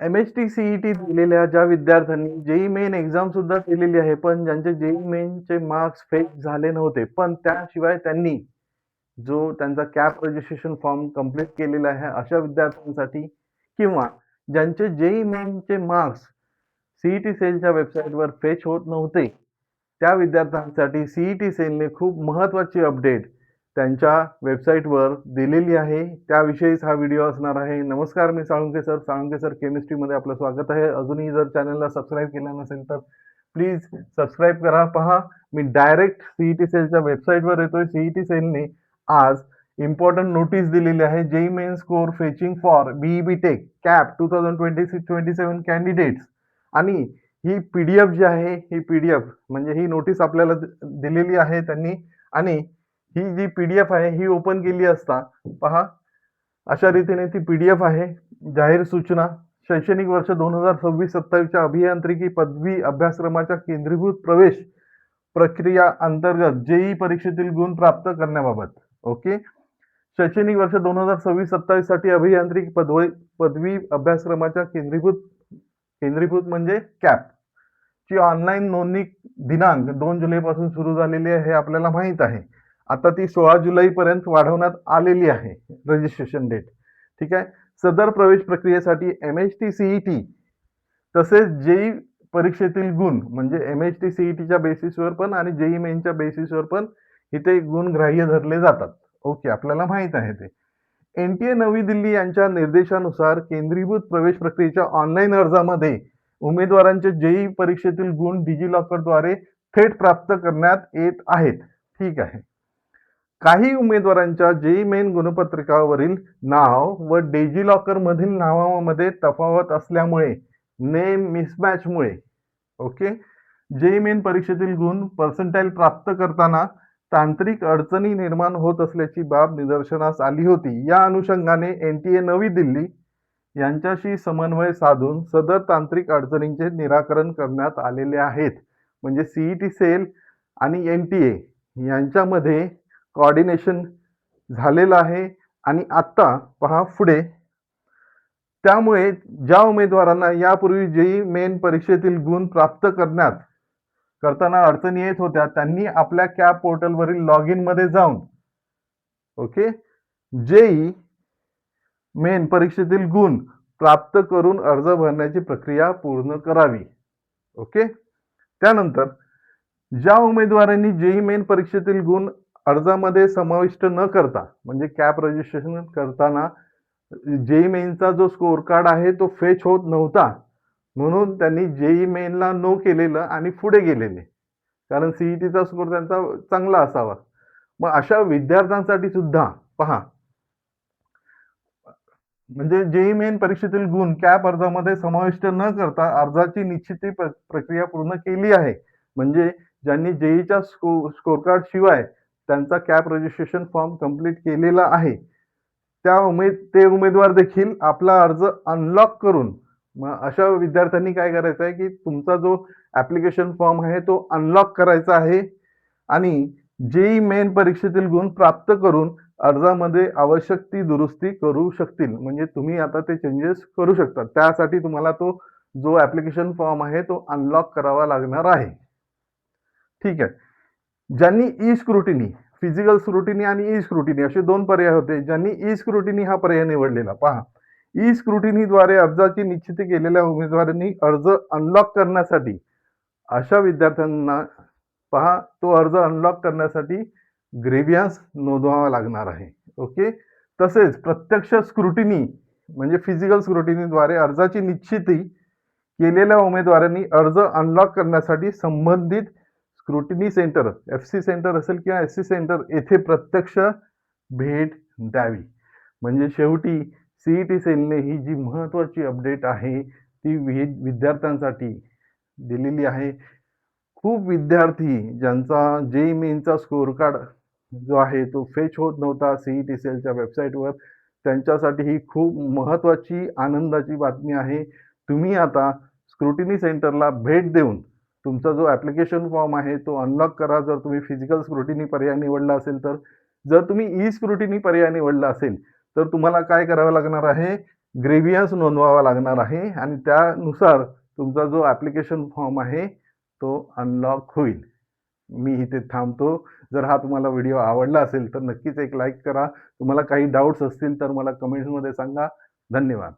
MHT-CET दिलेल्या ज्या विद्यार्थ्यांनी जेईई मेन एक्झाम सुद्धा दिलेली आहे, पण ज्यांचे जेईई मेनचे मार्क्स फेक झाले नव्हते, पण त्याशिवाय त्यांनी जो त्यांचा कॅप रजिस्ट्रेशन फॉर्म कंप्लीट केलेला आहे, अशा विद्यार्थ्यांसाठी किंवा ज्यांचे जेईई मेनचे मार्क्स सीईटी सेलच्या वेबसाईटवर फेच होत नव्हते, त्या विद्यार्थ्यांसाठी सीईटी सेलने खूप महत्त्वाची अपडेट त्यांच्या वेबसाईटवर दिलेली आहे. त्याविषयीच हा व्हिडिओ असणार आहे. नमस्कार, मी साळुंके सर केमिस्ट्रीमध्ये आपलं स्वागत आहे. अजूनही जर चॅनलला सबस्क्राईब केलं नसेल तर प्लीज सबस्क्राईब करा. पहा, मी डायरेक्ट सीईटी सेलच्या वेबसाईटवर येतोय. सीईटी सेलने आज इम्पॉर्टंट नोटीस दिलेली आहे. JEE Main score fetching for BE B tech CAP 2026-27 candidates, आणि ही पीडीएफ जी आहे, ही पीडीएफ म्हणजे ही नोटीस आपल्याला दिलेली आहे त्यांनी, आणि ही जी पीडीएफ आहे ही ओपन केली असता पहा अशा रीतीने ती पीडीएफ आहे. जाहीर सूचना, शैक्षणिक वर्ष 2026-27च्या अभियांत्रिकी पदवी अभ्यासक्रमाच्या केंद्रीभूत प्रवेश प्रक्रिया अंतर्गत जेईई परीक्षेतील गुण प्राप्त करण्याबाबत. ओके, शैक्षणिक वर्ष 2026-27 साठी अभियांत्रिकी पदवी अभ्यासक्रमाच्या केंद्रीभूत म्हणजे कॅप ची ऑनलाईन नोंदणी दिनांक 2 जुलै पासून सुरू झालेली आहे, हे आपल्याला माहित आहे. आता ती 16 जुलै पर्यंत वाढवण्यात आलेली आहे रजिस्ट्रेशन डेट. ठीक आहे. सदर प्रवेश प्रक्रियेसाठी MHT-CET तसेच जेईई परीक्षेतील गुण म्हणजे MHT-CETच्या बेसिसवर पण आणि जेईई मेनच्या बेसिसवर पण इथे गुण ग्राह्य धरले जातात. ओके, आपल्याला माहित आहे ते. एनटीए नवी दिल्ली यांच्या निर्देशानुसार केंद्रीभूत प्रवेश प्रक्रियेच्या ऑनलाईन अर्जामध्ये उमेदवारांचे जेईई परीक्षेतील गुण डिजिलॉकरद्वारे थेट प्राप्त करण्यात येत आहेत. ठीक आहे. काही उमेदवारांच्या जेईई मेन गुणपत्रिकावरील नाव व डिजिलॉकर मधील नावामध्ये तफावत असल्यामुळे नेम मिसमॅचमुळे ओके जेईई मेन परीक्षेतील गुण पर्सेंटाईल प्राप्त करताना तांत्रिक अडचणी निर्माण होत असल्याची बाब निदर्शनास आली होती. या अनुषंगाने एनटीए नवी दिल्ली यांच्याशी समन्वय साधून सदर तांत्रिक अडचणींचे निराकरण करण्यात आलेले आहेत. म्हणजे सीईटी सेल आणि एनटीए यांच्यामध्ये कोऑर्डिनेशन झालेलं आहे. आणि आता पहा पुढे, त्यामुळे ज्या उमेदवारांना यापूर्वी जेईई मेन परीक्षेतील गुण प्राप्त करताना अडचणी येत होत्या, त्यांनी आपल्या कॅप पोर्टलवरील लॉग इन मध्ये जाऊन ओके जेईई मेन परीक्षेतील गुण प्राप्त करून अर्ज भरण्याची प्रक्रिया पूर्ण करावी. ओके, त्यानंतर ज्या उमेदवारांनी जेईई मेन परीक्षेतील गुण अर्जामध्ये समाविष्ट न करता म्हणजे कॅप रजिस्ट्रेशन करताना जेईई मेनचा जो स्कोर कार्ड आहे तो फेच होत नव्हता, म्हणून त्यांनी जेईई मेनला नो केलेलं आणि पुढे गेलेले, कारण सीईटीचा स्कोर त्यांचा चांगला असावा. मग अशा विद्यार्थ्यांसाठी सुद्धा पहा, म्हणजे जेईई मेन परीक्षेतील गुण कॅप अर्जामध्ये समाविष्ट न करता अर्जाची निश्चिती प्रक्रिया पूर्ण केली आहे, म्हणजे ज्यांनी जेईईच्या स्कोर कार्ड शिवाय त्यांचा कॅप रजिस्ट्रेशन फॉर्म कंप्लीट केलेला आहे, ते उमेदवार देखील आपला अर्ज अनलॉक करून, मग अशा विद्यार्थ्यांनी काय करायचं आहे की तुमचा जो ऍप्लिकेशन फॉर्म आहे तो अनलॉक करायचा आहे आणि जेईई मेन परीक्षेतील गुण प्राप्त करून अर्जामध्ये आवश्यक ती दुरुस्ती करू शकतील. म्हणजे तुम्ही आता ते चेंजेस करू शकता. त्यासाठी तुम्हाला तो जो ऍप्लिकेशन फॉर्म आहे तो अनलॉक करावा लागणार आहे. ठीक आहे. ज्यांनी ई स्क्रुटिनी, फिजिकल स्क्रुटिनी आणि ई स्क्रुटिनी असे दोन पर्याय होते, ज्यांनी ई स्क्रुटिनी हा पर्याय निवडलेला, पहा ई स्क्रुटिनीद्वारे अर्जाची निश्चिती केलेल्या उमेदवारांनी अर्ज अनलॉक करण्यासाठी अशा विद्यार्थ्यांना पहा तो अर्ज अनलॉक करण्यासाठी ग्रेव्हियन्स नोंदवावा लागणार आहे. ओके, तसेच प्रत्यक्ष स्क्रुटिनी म्हणजे फिजिकल स्क्रुटिनीद्वारे अर्जाची निश्चिती केलेल्या उमेदवारांनी अर्ज अनलॉक करण्यासाठी संबंधित स्क्रुटिनी सेंटर, एफसी सेंटर असेल किंवा एससी सेंटर, येथे प्रत्यक्ष भेट द्यावी. म्हणजे शेवटी सीईटी सेलने ही जी महत्त्वाची अपडेट आहे ती विद्यार्थ्यांसाठी दिलेली आहे. खूप विद्यार्थी ज्यांचा जेईई मेनचा स्कोर कार्ड जो आहे तो फेच होत नव्हता सीईटी सेलच्या वेबसाईटवर, त्यांच्यासाठी ही खूप महत्त्वाची आनंदाची बातमी आहे. तुम्ही आता स्क्रुटिनी सेंटरला भेट देऊन तुमचा जो ऍप्लिकेशन फॉर्म आहे तो अनलॉक करा, जर तुम्ही फिजिकल स्क्रुटिनी पर्याय निवडला असेल तर. जर तुम्ही ई स्क्रुटिनी पर्याय निवडला असेल तर तुम्हाला काय करावं लागणार आहे, ग्रेव्हियन्स नोंदवावा लागणार आहे आणि त्यानुसार तुमचा जो ॲप्लिकेशन फॉर्म आहे तो अनलॉक होईल. मी इथे थांबतो. जर हा तुम्हाला व्हिडिओ आवडला असेल तर नक्कीच एक लाईक करा. तुम्हाला काही डाउट्स असतील तर मला कमेंट्समध्ये सांगा. धन्यवाद.